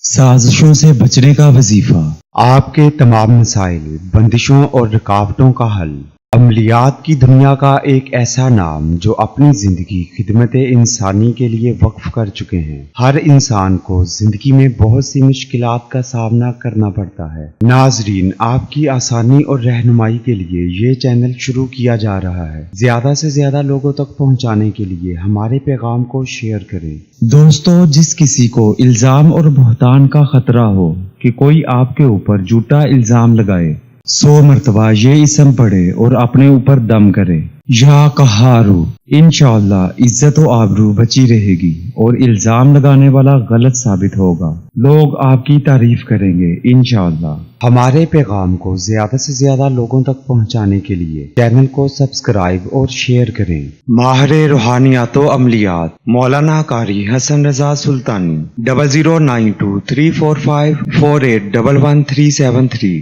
سازشوں سے بچنے کا وظیفہ، آپ کے تمام مسائل، بندشوں اور رکاوٹوں کا حل۔ عملیات کی دنیا کا ایک ایسا نام جو اپنی زندگی خدمت انسانی کے لیے وقف کر چکے ہیں۔ ہر انسان کو زندگی میں بہت سی مشکلات کا سامنا کرنا پڑتا ہے۔ ناظرین، آپ کی آسانی اور رہنمائی کے لیے یہ چینل شروع کیا جا رہا ہے۔ زیادہ سے زیادہ لوگوں تک پہنچانے کے لیے ہمارے پیغام کو شیئر کریں۔ دوستو، جس کسی کو الزام اور بہتان کا خطرہ ہو کہ کوئی آپ کے اوپر جھوٹا الزام لگائے، 100 مرتبہ یہ اسم پڑھے اور اپنے اوپر دم کرے، یا قہارو۔ انشاءاللہ عزت و آبرو بچی رہے گی اور الزام لگانے والا غلط ثابت ہوگا۔ لوگ آپ کی تعریف کریں گے انشاءاللہ۔ ہمارے پیغام کو زیادہ سے زیادہ لوگوں تک پہنچانے کے لیے چینل کو سبسکرائب اور شیئر کریں۔ ماہر روحانیات و عملیات مولانا قاری حسن رضا سلطانی 00923454811373